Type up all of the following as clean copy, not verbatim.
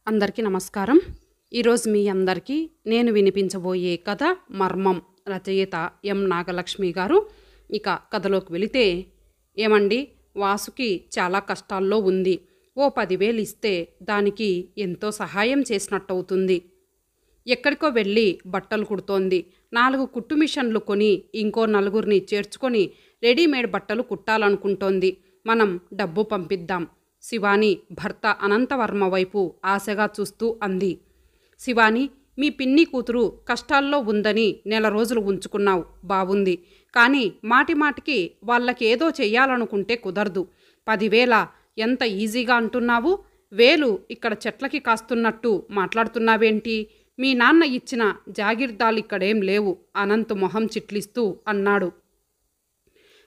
అందరికీ నమస్కారం. ఈరోజు మీ అందరికీ నేను వినిపించబోయే కథ మర్మం. రచయిత ఎం నాగలక్ష్మి గారు. ఇక కథలోకి వెళితే, ఏమండి, వాసుకి చాలా కష్టాల్లో ఉంది. ఓ 10,000 ఇస్తే దానికి ఎంతో సహాయం చేసినట్టవుతుంది. ఎక్కడికో వెళ్ళి బట్టలు కుడుతోంది. 4 కుట్టు మిషన్లు కొని ఇంకో 4గురిని చేర్చుకొని రెడీమేడ్ బట్టలు కుట్టాలనుకుంటోంది. మనం డబ్బు పంపిద్దాం. శివాని భర్త అనంతవర్మ వైపు ఆశగా చూస్తూ అంది. శివాని, మీ పిన్ని కూతురు కష్టాల్లో ఉందని నెల రోజులు ఉంచుకున్నావు, బాగుంది. కానీ మాటిమాటికి వాళ్ళకేదో చెయ్యాలనుకుంటే కుదరదు. 10,000 ఎంత ఈజీగా అంటున్నావు? వేలు ఇక్కడ చెట్లకి కాస్తున్నట్టు మాట్లాడుతున్నావేంటి? మీ నాన్న ఇచ్చిన జాగీర్దాలిక్కడేం లేవు. అనంత్ మొహం చిట్లిస్తూ అన్నాడు.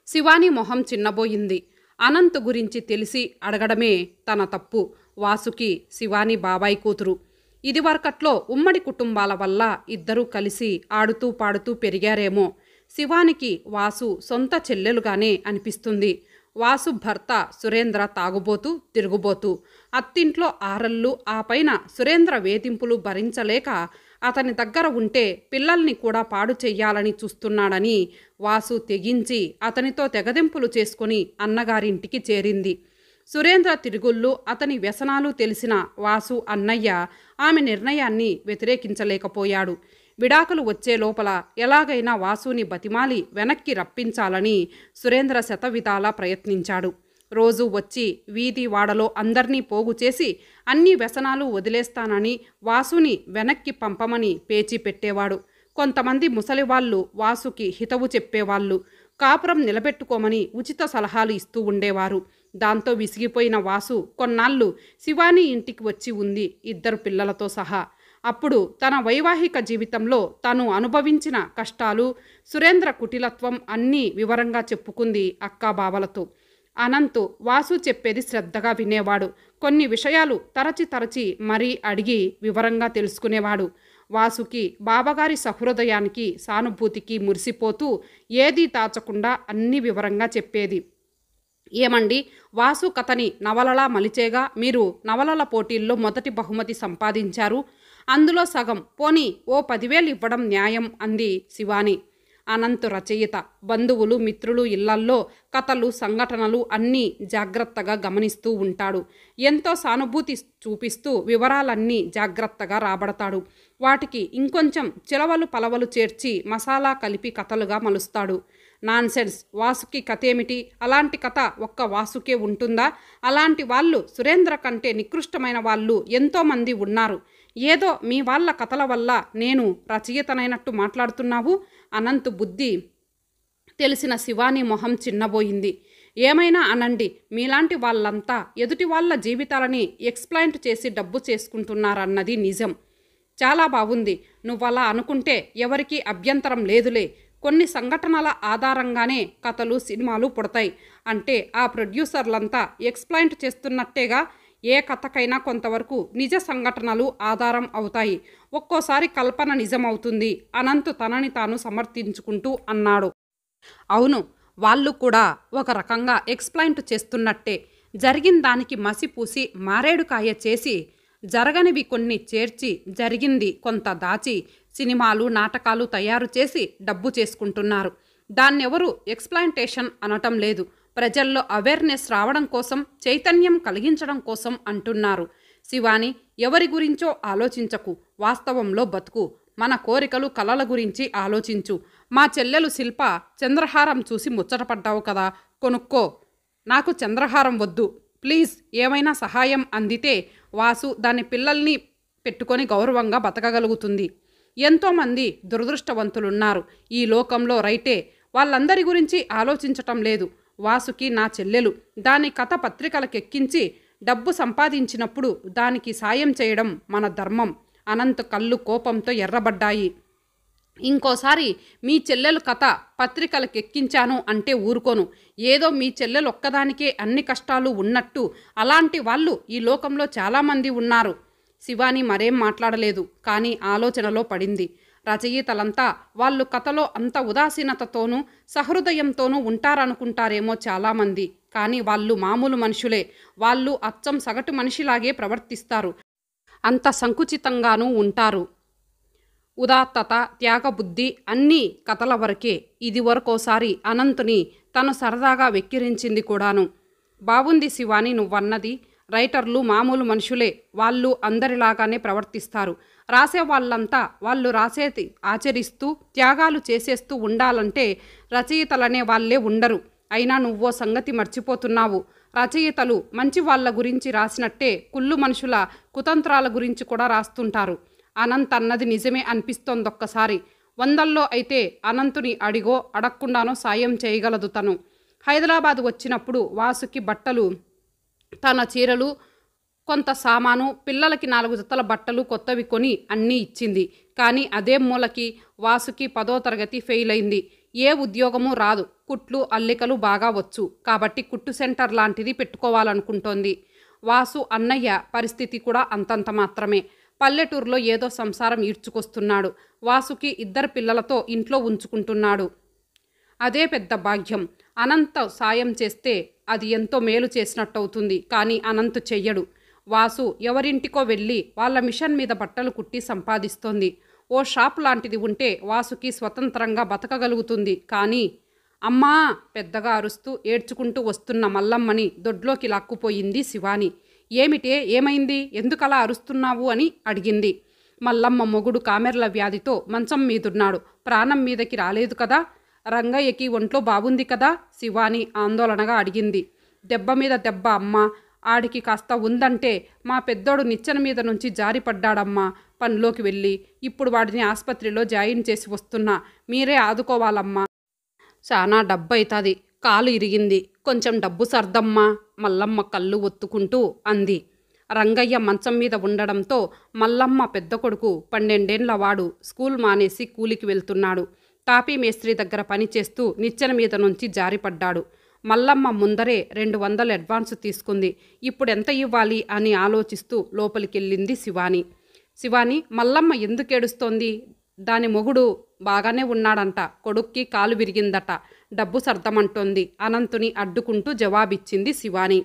శివాని మొహం చిన్నబోయింది. అనంత్ గురించి తెలిసి అడగడమే తన తప్పు. వాసుకి శివాని బాబాయ్ కూతురు. ఇదివరకట్లో ఉమ్మడి కుటుంబాల వల్ల ఇద్దరూ కలిసి ఆడుతూ పాడుతూ పెరిగారేమో. శివానికి వాసు సొంత చెల్లెలుగానే అనిపిస్తుంది. వాసు భర్త సురేంద్ర తాగుబోతూ తిరుగుబోతూ, అత్తింట్లో ఆరళ్ళు, ఆ పైన సురేంద్ర వేధింపులు భరించలేక అతని దగ్గర ఉంటే పిల్లల్ని కూడా పాడు చెయ్యాలని చూస్తున్నాడని వాసు తెగించి అతనితో తెగదెంపులు చేసుకుని అన్నగారింటికి చేరింది. సురేంద్ర తిరుగుళ్ళు, అతని వ్యసనాలు తెలిసిన వాసు అన్నయ్య ఆమె నిర్ణయాన్ని వ్యతిరేకించలేకపోయాడు. విడాకులు వచ్చే లోపల ఎలాగైనా వాసుని బతిమాలి వెనక్కి రప్పించాలని సురేంద్ర శతవిధాలా ప్రయత్నించాడు. రోజు వచ్చి వీధి వాడలో అందర్నీ పోగు చేసి అన్ని వ్యసనాలు వదిలేస్తానని వాసుని వెనక్కి పంపమని పేచీ పెట్టేవాడు. కొంతమంది ముసలివాళ్ళు వాసుకి హితవు చెప్పేవాళ్ళు. కాపురం నిలబెట్టుకోమని ఉచిత సలహాలు ఇస్తూ ఉండేవారు. దాంతో విసిగిపోయిన వాసు కొన్నాళ్ళు శివాని ఇంటికి వచ్చి ఉంది, 2 పిల్లలతో సహా. అప్పుడు తన వైవాహిక జీవితంలో తను అనుభవించిన కష్టాలు, సురేంద్ర కుటిలత్వం అన్నీ వివరంగా చెప్పుకుంది అక్కాబావలతో. అనంత్ వాసు చెప్పేది శ్రద్ధగా వినేవాడు. కొన్ని విషయాలు తరచి మరీ అడిగి వివరంగా తెలుసుకునేవాడు. వాసుకి బావగారి సహృదయానికి సానుభూతికి మురిసిపోతూ ఏదీ దాచకుండా అన్ని వివరంగా చెప్పేది. ఏమండి, వాసు కథని నవలలా మలిచేగా మీరు నవలల పోటీల్లో మొదటి బహుమతి సంపాదించారు. అందులో సగం, పోనీ ఓ 10,000 ఇవ్వడం న్యాయం అంది శివాని. అనంత్ రచయిత. బంధువులు మిత్రులు ఇళ్లల్లో కథలు సంఘటనలు అన్నీ జాగ్రత్తగా గమనిస్తూ ఉంటాడు. ఎంతో సానుభూతి చూపిస్తూ వివరాలన్నీ జాగ్రత్తగా రాబడతాడు. వాటికి ఇంకొంచెం చిలవలు పలవలు చేర్చి మసాలా కలిపి కథలుగా మలుస్తాడు. నాన్సెన్స్, వాసుకి కథేమిటి? అలాంటి కథ ఒక్క వాసుకే ఉంటుందా? అలాంటి వాళ్ళు సురేంద్ర కంటే నికృష్టమైన వాళ్ళు ఎంతోమంది ఉన్నారు. ఏదో మీ వాళ్ళ కథల వల్ల నేను రచయితనైనట్టు మాట్లాడుతున్నావు. అనంత్ బుద్ధి తెలిసిన శివాని మొహం చిన్నబోయింది. ఏమైనా అనండి, మీలాంటి వాళ్ళంతా ఎదుటి వాళ్ళ జీవితాలని ఎక్స్ప్లైంట్ చేసి డబ్బు చేసుకుంటున్నారన్నది నిజం. చాలా బాగుంది. నువ్వలా అనుకుంటే ఎవరికీ అభ్యంతరం లేదులే. కొన్ని సంఘటనల ఆధారంగానే కథలు సినిమాలు పుడతాయి అంటే ఆ ప్రొడ్యూసర్లంతా ఎక్స్ప్లైంట్ చేస్తున్నట్టేగా. ఏ కథకైనా కొంతవరకు నిజ సంఘటనలు ఆధారం అవుతాయి. ఒక్కోసారి కల్పన నిజమవుతుంది. అనంత్ తనని తాను సమర్థించుకుంటూ అన్నాడు. అవును, వాళ్ళు కూడా ఒక రకంగా ఎక్స్ప్లైంట్ చేస్తున్నట్టే. జరిగిన దానికి మసిపూసి మారేడుకాయ చేసి జరగనివి కొన్ని చేర్చి జరిగింది కొంత దాచి సినిమాలు నాటకాలు తయారు చేసి డబ్బు చేసుకుంటున్నారు. దాన్నెవరూ ఎక్స్ప్లాంటేషన్ అనటం లేదు. ప్రజల్లో అవేర్నెస్ రావడం కోసం, చైతన్యం కలిగించడం కోసం అంటున్నారు. శివాని, ఎవరి గురించో ఆలోచించకు, వాస్తవంలో బతుకు. మన కోరికలు కలల గురించి ఆలోచించు. మా చెల్లెలు శిల్ప చంద్రహారం చూసి ముచ్చటపడ్డావు కదా, కొనుక్కో. నాకు చంద్రహారం వద్దు ప్లీజ్. ఏమైనా సహాయం అందితే వాసు దాని పిల్లల్ని పెట్టుకొని గౌరవంగా బతకగలుగుతుంది. ఎంతోమంది దురదృష్టవంతులున్నారు ఈ లోకంలో, రైటే. వాళ్ళందరి గురించి ఆలోచించటం లేదు. వాసుకి నా చెల్లెలు, దాని కథ పత్రికలకెక్కించి డబ్బు సంపాదించినప్పుడు దానికి సాయం చేయడం మన ధర్మం. అనంత్ కళ్ళు కోపంతో ఎర్రబడ్డాయి. ఇంకోసారి మీ చెల్లెలు కథ పత్రికలకెక్కించాను అంటే ఊరుకోను. ఏదో మీ చెల్లెలు ఒక్కదానికే అన్ని కష్టాలు ఉన్నట్టు అలాంటి వాళ్ళు ఈ లోకంలో చాలామంది ఉన్నారు. శివాని మరేం మాట్లాడలేదు, కానీ ఆలోచనలో పడింది. రచయితలంతా వాళ్ళు కథలో అంత ఉదాసీనతతోనూ సహృదయంతోనూ ఉంటారనుకుంటారేమో చాలామంది. కానీ వాళ్ళు మామూలు మనుషులే. వాళ్ళు అచ్చం సగటు మనిషిలాగే ప్రవర్తిస్తారు. అంత సంకుచితంగానూ ఉంటారు. ఉదాత్తత, త్యాగబుద్ధి అన్నీ కథల వరకే. ఇది వరకోసారి అనంతుని తను సరదాగా వెక్కిరించింది కూడాను. బావుంది శివాని నువ్వన్నది. రైటర్లు మామూలు మనుషులే. వాళ్ళు అందరిలాగానే ప్రవర్తిస్తారు. రాసే వాళ్ళంతా వాళ్ళు రాసేది ఆచరిస్తూ త్యాగాలు చేసేస్తూ ఉండాలంటే రచయితలనే వాళ్ళే ఉండరు. అయినా నువ్వో సంగతి మర్చిపోతున్నావు. రచయితలు మంచి వాళ్ళ గురించి రాసినట్టే కుళ్ళు మనుషుల కుతంత్రాల గురించి కూడా రాస్తుంటారు. అనంత్ అన్నది నిజమే అనిపిస్తోందొక్కసారి. 100లో అయితే అనంతుని అడిగో అడగకుండానో సాయం చేయగలదు తను. హైదరాబాద్ వచ్చినప్పుడు వాసుకి బట్టలు, తన చీరలు, కొంత సామాను, పిల్లలకి 4 జతల బట్టలు కొత్తవి కొని అన్నీ ఇచ్చింది. కానీ అదే మూలకి వాసుకి 10వ తరగతి ఫెయిల్ అయింది. ఏ ఉద్యోగమూ రాదు. కుట్లు అల్లికలు బాగా వచ్చు కాబట్టి కుట్టు సెంటర్ లాంటిది పెట్టుకోవాలనుకుంటోంది. వాసు అన్నయ్య పరిస్థితి కూడా అంతంత మాత్రమే. పల్లెటూరులో ఏదో సంసారం ఈడ్చుకొస్తున్నాడు. వాసుకి 2 పిల్లలతో ఇంట్లో ఉంచుకుంటున్నాడు. అదే పెద్ద భాగ్యం. అనంత్ సాయం చేస్తే అది ఎంతో మేలు చేసినట్టవుతుంది. కానీ అనంత్ చెయ్యడు. వాసు ఎవరింటికో వెళ్ళి వాళ్ళ మిషన్ మీద బట్టలు కుట్టి సంపాదిస్తోంది. ఓ షాప్ లాంటిది ఉంటే వాసుకి స్వతంత్రంగా బతకగలుగుతుంది. కానీ అమ్మా పెద్దగా అరుస్తూ ఏడ్చుకుంటూ వస్తున్న మల్లమ్మని దొడ్లోకి లాక్కుపోయింది శివాని. ఏమిటే, ఏమైంది, ఎందుకలా అరుస్తున్నావు అని అడిగింది. మల్లమ్మ మొగుడు కామెర్ల వ్యాధితో మంచం మీదున్నాడు. ప్రాణం మీదకి రాలేదు కదా? రంగయ్యకి ఒంట్లో బాగుంది కదా? శివాని ఆందోళనగా అడిగింది. దెబ్బ మీద దెబ్బ అమ్మా. ఆడికి కాస్త ఉందంటే మా పెద్దోడు నిచ్చెన మీద నుంచి జారిపడ్డాడమ్మా పనిలోకి వెళ్ళి. ఇప్పుడు వాడిని ఆసుపత్రిలో జాయిన్ చేసి వస్తున్నా. మీరే ఆదుకోవాలమ్మా. చాలా డబ్బు అవుతుంది. కాలు ఇరిగింది. కొంచెం డబ్బు సర్దమ్మా మల్లమ్మ కళ్ళు ఒత్తుకుంటూ అంది. రంగయ్య మంచం మీద ఉండడంతో మల్లమ్మ పెద్ద కొడుకు 12 వాడు స్కూల్ మానేసి కూలికి వెళ్తున్నాడు. తాపీ మేస్త్రి దగ్గర పనిచేస్తూ నిచ్చెన మీద నుంచి జారిపడ్డాడు. మల్లమ్మ ముందరే 200 అడ్వాన్స్ తీసుకుంది. ఇప్పుడు ఎంత ఇవ్వాలి అని ఆలోచిస్తూ లోపలికెళ్ళింది శివాని. శివాని, మల్లమ్మ ఎందుకు ఏడుస్తోంది? దాని మొగుడు బాగానే ఉన్నాడంట. కొడుక్కి కాలు విరిగిందట. డబ్బు సర్దమంటోంది అనంతుని అడ్డుకుంటూ జవాబిచ్చింది శివాని.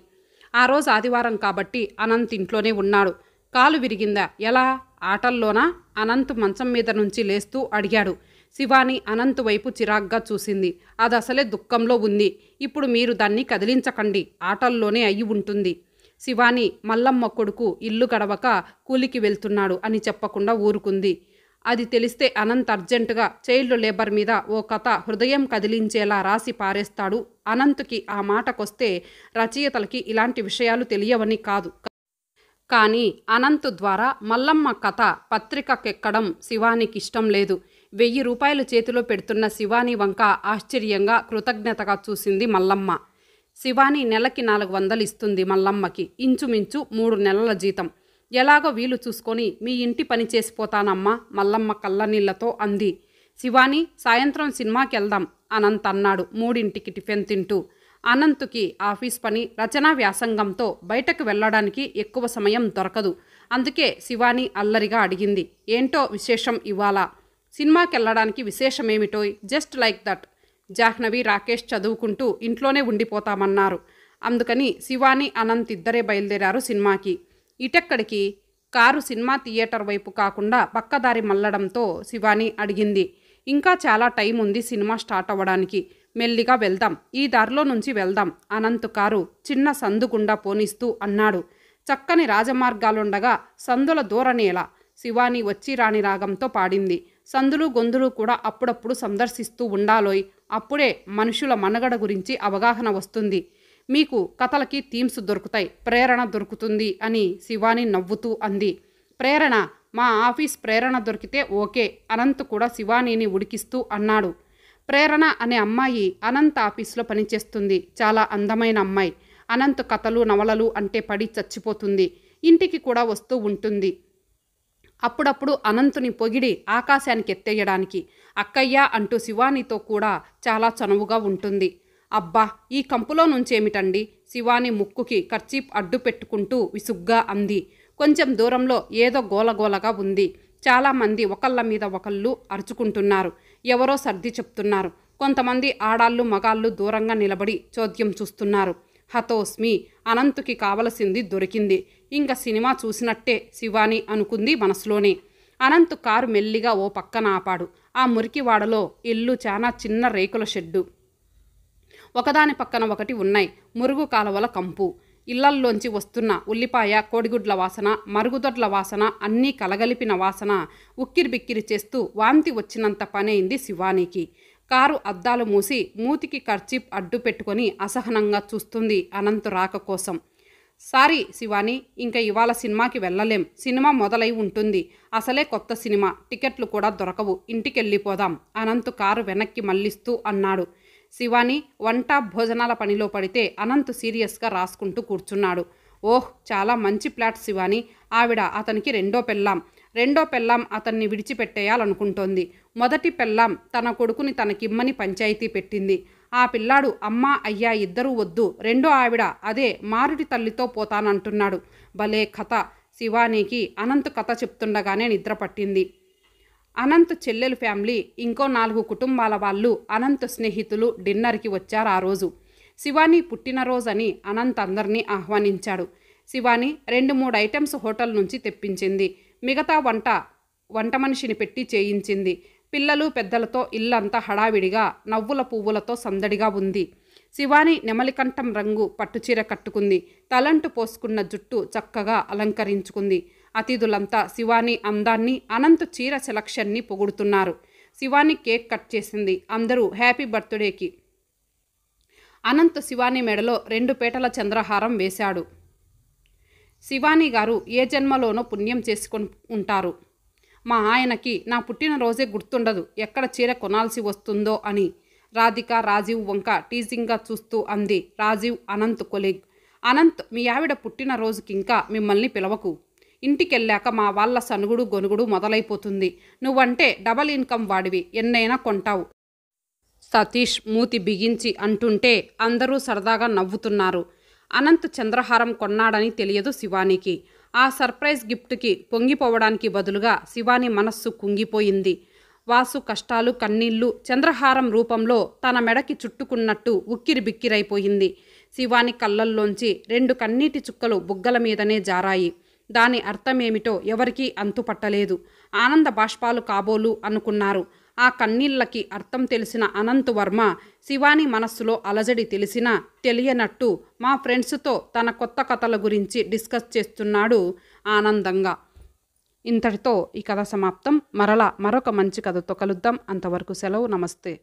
ఆ రోజు ఆదివారం కాబట్టి అనంత్ ఇంట్లోనే ఉన్నాడు. కాలు విరిగిందా? ఎలా? ఆటల్లోనా? అనంత్ మంచం మీద నుంచి లేస్తూ అడిగాడు. శివాని అనంత్ వైపు చిరాగ్గా చూసింది. అది అసలే దుఃఖంలో ఉంది. ఇప్పుడు మీరు దాన్ని కదిలించకండి. ఆటల్లోనే అయి ఉంటుంది. శివాని మల్లమ్మ కొడుకు ఇల్లు గడవక కూలికి వెళ్తున్నాడు అని చెప్పకుండా ఊరుకుంది. అది తెలిస్తే అనంత్ అర్జెంటుగా చైల్డ్ లేబర్ మీద ఓ కథ హృదయం కదిలించేలా రాసి పారేస్తాడు. అనంత్కి ఆ మాటకొస్తే రచయితలకి ఇలాంటి విషయాలు తెలియవని కాదు. కానీ అనంత్ ద్వారా మల్లమ్మ కథ పత్రికకెక్కడం శివానికి ఇష్టం లేదు. 1000 రూపాయలు చేతిలో పెడుతున్న శివాని వంక ఆశ్చర్యంగా కృతజ్ఞతగా చూసింది మల్లమ్మ. శివాని నెలకి 400 ఇస్తుంది మల్లమ్మకి. ఇంచుమించు 3 నెలల జీతం. ఎలాగో వీలు చూసుకొని మీ ఇంటి పని చేసిపోతానమ్మా మల్లమ్మ కళ్ళనీళ్లతో అంది. శివాని, సాయంత్రం సినిమాకి వెళ్దాం అనంత్ అన్నాడు 3ంటికి టిఫిన్ తింటూ. అనంత్కి ఆఫీస్ పని, రచనా వ్యాసంగంతో బయటకు వెళ్ళడానికి ఎక్కువ సమయం దొరకదు. అందుకే శివాని అల్లరిగా అడిగింది. ఏంటో విశేషం ఇవాళ? సినిమాకెళ్ళడానికి విశేషమేమిటో? Just like that. Jahnavi, Rakesh చదువుకుంటూ ఇంట్లోనే ఉండిపోతామన్నారు. అందుకని శివాని అనంత్ ఇద్దరే బయలుదేరారు సినిమాకి. ఇటెక్కడికి? కారు సినిమా థియేటర్ వైపు కాకుండా పక్కదారి మళ్ళడంతో శివాని అడిగింది. ఇంకా చాలా టైం ఉంది సినిమా స్టార్ట్ అవ్వడానికి. మెల్లిగా వెళ్దాం. ఈ దారిలో నుంచి వెళ్దాం అనంత్ కారు చిన్న సందు గుండా పోనిస్తూ అన్నాడు. చక్కని రాజమార్గాలుండగా సందుల దూరనేలా శివాని వచ్చి రాని రాగంతో పాడింది. సందులు గొంతులు కూడా అప్పుడప్పుడు సందర్శిస్తూ ఉండాలోయ్. అప్పుడే మనుషుల మనుగడ గురించి అవగాహన వస్తుంది. మీకు కథలకి థీమ్స్ దొరుకుతాయి, ప్రేరణ దొరుకుతుంది అని శివాని నవ్వుతూ అంది. ప్రేరణ? మా ఆఫీస్ ప్రేరణ దొరికితే ఓకే. అనంత్ కూడా శివానీని ఉడికిస్తూ అన్నాడు. ప్రేరణ అనే అమ్మాయి అనంత్ ఆఫీస్లో పనిచేస్తుంది. చాలా అందమైన అమ్మాయి. అనంత్ కథలు నవలలు అంటే పడి చచ్చిపోతుంది. ఇంటికి కూడా వస్తూ ఉంటుంది. అప్పుడప్పుడు అనంతుని పొగిడి ఆకాశానికి ఎత్తేయడానికి. అక్కయ్య అంటూ శివానితో కూడా చాలా చనువుగా ఉంటుంది. అబ్బా, ఈ కంపులో నుంచేమిటండి? శివాని ముక్కుకి కర్చీప్ అడ్డు పెట్టుకుంటూ విసుగ్గా అంది. కొంచెం దూరంలో ఏదో గోలగోలగా ఉంది. చాలామంది ఒకళ్ళ మీద ఒకళ్ళు అరుచుకుంటున్నారు. ఎవరో సర్ది చెప్తున్నారు. కొంతమంది ఆడాళ్ళు మగాళ్ళు దూరంగా నిలబడి చోద్యం చూస్తున్నారు. హతోస్మి, అనంతుకి కావలసింది దొరికింది. ఇంకా సినిమా చూసినట్టే శివాని అనుకుంది మనసులోనే. అనంత్ కారు మెల్లిగా ఓ పక్కన ఆపాడు. ఆ మురికివాడలో ఇల్లు చాలా చిన్న రేకుల షెడ్డు. ఒకదాని పక్కన ఒకటి ఉన్నాయి. మురుగు కాలువల కంపు. ఇళ్లల్లోంచి వస్తున్న ఉల్లిపాయ, కోడిగుడ్ల వాసన, మరుగుదొడ్ల వాసన అన్నీ కలగలిపిన వాసన ఉక్కిరి బిక్కిరి చేస్తూ వాంతి వచ్చినంత పనైంది శివానికి. కారు అద్దాలు మూసి మూతికి కర్చీప్ అడ్డు పెట్టుకొని అసహనంగా చూస్తుంది అనంత్ రాక కోసం. సారీ శివాని, ఇంకా ఇవాళ సినిమాకి వెళ్ళలేం. సినిమా మొదలై ఉంటుంది. అసలే కొత్త సినిమా, టికెట్లు కూడా దొరకవు. ఇంటికెళ్ళిపోదాం అనంత్ కారు వెనక్కి మళ్ళిస్తూ అన్నాడు. శివాని వంట భోజనాల పనిలో పడితే అనంత్ సీరియస్గా రాసుకుంటూ కూర్చున్నాడు. ఓహ్, చాలా మంచి ప్లాట్ శివాని. ఆవిడ అతనికి రెండో పెళ్ళాం అతన్ని విడిచిపెట్టేయాలనుకుంటోంది. మొదటి పెళ్ళాం తన కొడుకుని తనకిమ్మని పంచాయతీ పెట్టింది. ఆ పిల్లాడు అమ్మా అయ్యా ఇద్దరూ వద్దు, రెండో ఆవిడ అదే మారుడి తల్లితో పోతానంటున్నాడు. భలే కథ. శివానీకి అనంత్ కథ చెప్తుండగానే నిద్ర పట్టింది. అనంత్ చెల్లెలు ఫ్యామిలీ, ఇంకో 4 కుటుంబాల వాళ్ళు, అనంత్ స్నేహితులు డిన్నర్కి వచ్చారు ఆ రోజు. శివాని పుట్టినరోజని అనంత్ అందరినీ ఆహ్వానించాడు. శివాని 2-3 ఐటమ్స్ హోటల్ నుంచి తెప్పించింది. మిగతా వంట మనిషిని పెట్టి చేయించింది. పిల్లలు పెద్దలతో ఇల్లంతా హడావిడిగా నవ్వుల పువ్వులతో సందడిగా ఉంది. శివాని నెమలికంఠం రంగు పట్టుచీర కట్టుకుంది. తలంటు పోసుకున్న జుట్టు చక్కగా అలంకరించుకుంది. అతిథులంతా శివాని అందాన్ని, అనంత్ చీర సెలక్షన్ని పొగుడుతున్నారు. శివాని కేక్ కట్ చేసింది. అందరూ హ్యాపీ బర్త్డేకి. అనంత్ శివాని మెడలో 2 పేటల చంద్రహారం వేశాడు. శివాని గారు ఏ జన్మలోనో పుణ్యం చేసుకొని ఉంటారు. మా ఆయనకి నా పుట్టినరోజే గుర్తుండదు, ఎక్కడ చీర కొనాల్సి వస్తుందో అని. రాధిక రాజీవ్ వంక టీజింగ్గా చూస్తూ అంది. రాజీవ్ అనంత్ కొలీగ్. అనంత్, మీ ఆవిడ పుట్టినరోజుకింకా మిమ్మల్ని పిలవకు. ఇంటికెళ్ళాక మా వాళ్ళ సనుగుడు గొనుగుడు మొదలైపోతుంది. నువ్వంటే డబల్ ఇన్కమ్ వాడివి, ఎన్నైనా కొంటావు. సతీష్ మూతి బిగించి అంటుంటే అందరూ సరదాగా నవ్వుతున్నారు. అనంత్ చంద్రహారం కొన్నాడని తెలియదు శివానికి. ఆ సర్ప్రైజ్ గిఫ్ట్కి పొంగిపోవడానికి బదులుగా శివాని మనస్సు కుంగిపోయింది. వాసు కష్టాలు కన్నీళ్లు చంద్రహారం రూపంలో తన మెడకి చుట్టుకున్నట్టు ఉక్కిరి బిక్కిరైపోయింది. శివాని కళ్ళల్లోంచి 2 కన్నీటి చుక్కలు బుగ్గల మీదనే జారాయి. దాని అర్థమేమిటో ఎవరికీ అంతుపట్టలేదు. ఆనంద బాష్పాలు కాబోలు అనుకున్నారు. ఆ కన్నీళ్లకి అర్థం తెలిసిన అనంత్ వర్మ శివాని మనస్సులో అలజడి తెలిసినా తెలియనట్టు మా ఫ్రెండ్స్తో తన కొత్త కథల గురించి డిస్కస్ చేస్తున్నాడు ఆనందంగా. ఇంతటితో ఈ కథ సమాప్తం. మరలా మరొక మంచి కథతో కలుద్దాం. అంతవరకు సెలవు. నమస్తే.